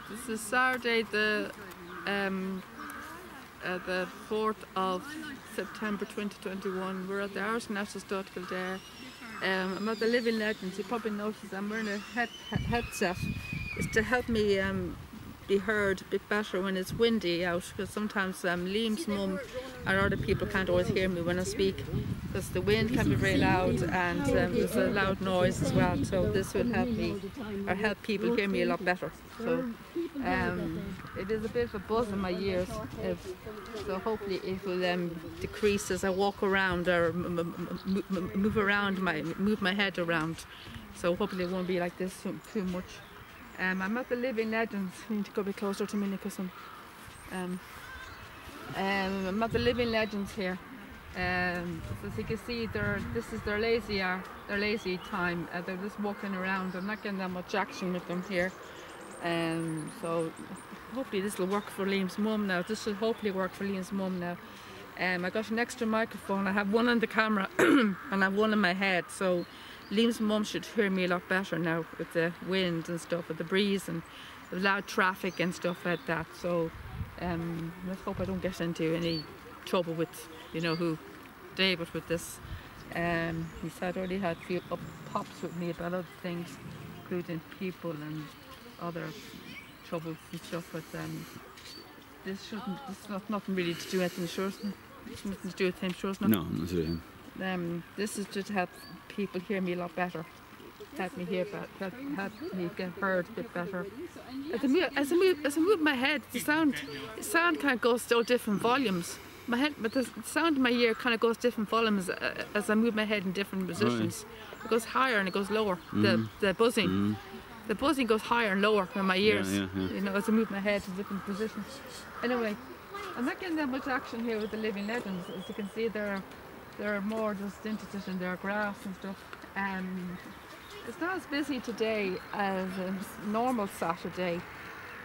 This is Saturday, the 4th of September 2021. We're at the Irish National Stud Kildare. I'm at the Living Legends. You probably noticed I'm wearing a headset. It's to help me be heard a bit better when it's windy out, because sometimes Liam's mum and other people can't always hear me when I speak, because the wind can be very loud and there's a loud noise as well. So this will help me, or help people hear me a lot better. So it is a bit of a buzz in my ears, so hopefully it will decrease as I walk around or move my head around. So hopefully it won't be like this too much. I'm at the Living Legends. I need to go a bit closer to me because I'm at the Living Legends here. As you can see, this is their lazy time. They're just walking around. I'm not getting that much action with them here. So hopefully this will work for Liam's mum now. This should hopefully work for Liam's mum now. I got an extra microphone. I have one on the camera and I have one in my head. So Liam's mum should hear me a lot better now with the wind and stuff, with the breeze and the loud traffic and stuff like that. So let's hope I don't get into any trouble with, who, David, with this. He said I already had a few pops with me about other things, including people and other troubles and stuff. But this is nothing really to do with insurance. It's nothing to do with insurance. No, not to do with him. This is just to help people hear me a lot better. Help me hear better, help me get heard a bit better. As I move my head, the sound kind of goes to different volumes. But the sound in my ear kind of goes different volumes as I move my head in different positions. Right. It goes higher and it goes lower. The buzzing. The buzzing goes higher and lower in my ears, as I move my head in different positions. Anyway, I'm not getting that much action here with the Living Legends. As you can see, they're more just interested in their grass and stuff. It's not as busy today as a normal Saturday,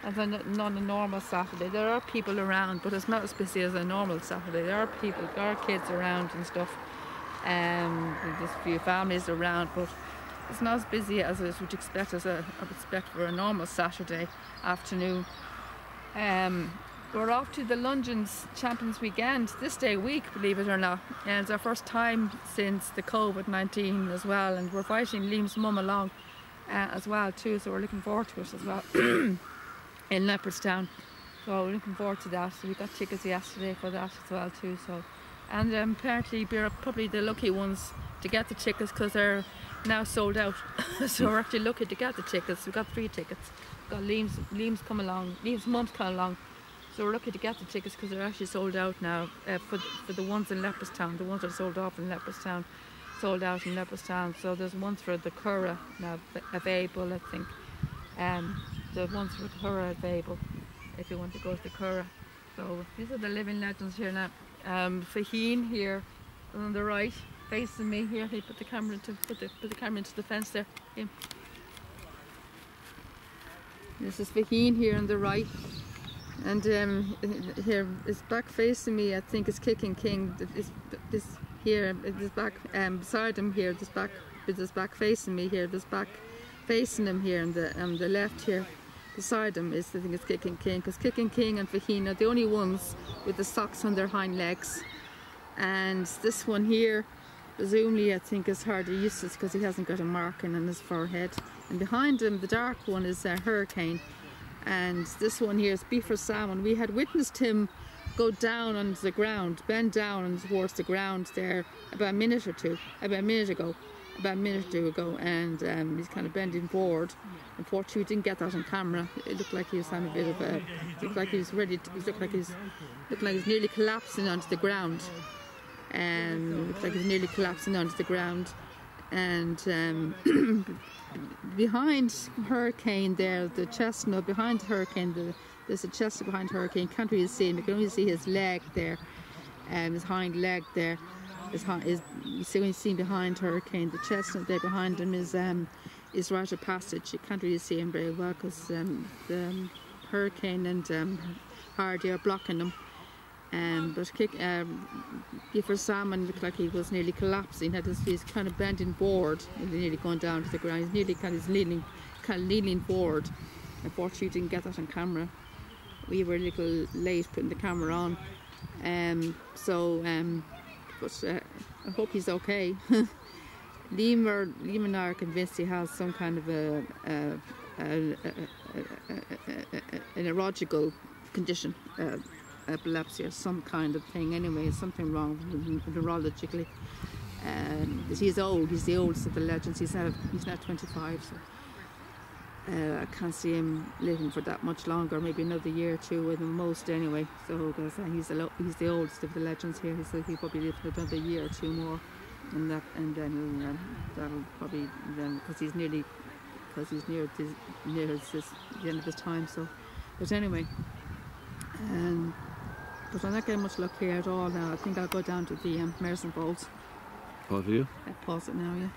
as a non-normal Saturday. There are people around, but it's not as busy as a normal Saturday. There are kids around and stuff. There's a few families around, but it's not as busy as I would expect for a normal Saturday afternoon. We're off to the Lungeons Champions Weekend this day week, believe it or not. And it's our first time since the COVID-19 as well, and we're inviting Liam's mum along as well too, so we're looking forward to it as well in Leopardstown. So we're looking forward to that. So we got tickets yesterday for that as well too. So, and apparently we're probably the lucky ones to get the tickets because they're now sold out. So we're actually lucky to get the tickets. We got 3 tickets. Got Liam's come along. Liam's mum's come along. So we're lucky to get the tickets because they're actually sold out now for the ones in Leopardstown. The ones that are sold off in Leopardstown, sold out in Leopardstown. So there's ones for the Curragh now available, I think. The ones for the Curragh available if you want to go to the Curragh. So these are the Living Legends here now. Faheen here on the right, facing me here. He put the camera into the fence there. Yeah. This is Faheen here on the right. And here is back facing me, I think, is Kicking King. This here is back beside him here. This back facing me here. This back facing him here, and the left here beside him is, I think, it's Kicking King, because Kicking King and Faheen are the only ones with the socks on their hind legs. And this one here, presumably, I think, is hardly useless because he hasn't got a marking on his forehead. And behind him, the dark one is Hurricane. And this one here is Beaver Salmon. We had witnessed him go down onto the ground, bend down towards the ground there about a minute or two ago, and he's kind of bending forward. Unfortunately, we didn't get that on camera. It looked like he was having a bit of a, looked like he was nearly collapsing onto the ground. And behind Hurricane there, the chestnut behind Hurricane, there's a chestnut behind Hurricane. Can't really see him. You can only see his leg there, his hind leg there. You see when you see behind Hurricane, the chestnut there behind him is Rite of Passage. You can't really see him very well because the Hurricane and Hardy are blocking him. But Beaver Salmon looked like he was nearly collapsing. He's kind of bending forward, nearly going down to the ground. He's nearly leaning forward. Unfortunately, we didn't get that on camera. We were a little late putting the camera on. But I hope he's okay. Liam and I are convinced he has some kind of an neurological condition, epilepsy or some kind of thing. Anyway, something wrong neurologically. He's old. He's the oldest of the legends. He's now 25. So I can't see him living for that much longer. Maybe another year or two at the most. Anyway, so he's the oldest of the legends here. So he'll probably live for another year or two more, and then that'll probably because he's near the end of his time. So, but anyway. But I'm not getting much luck here at all now. I think I'll go down to the Mares and Bowls. Pause you? Pause it now, yeah.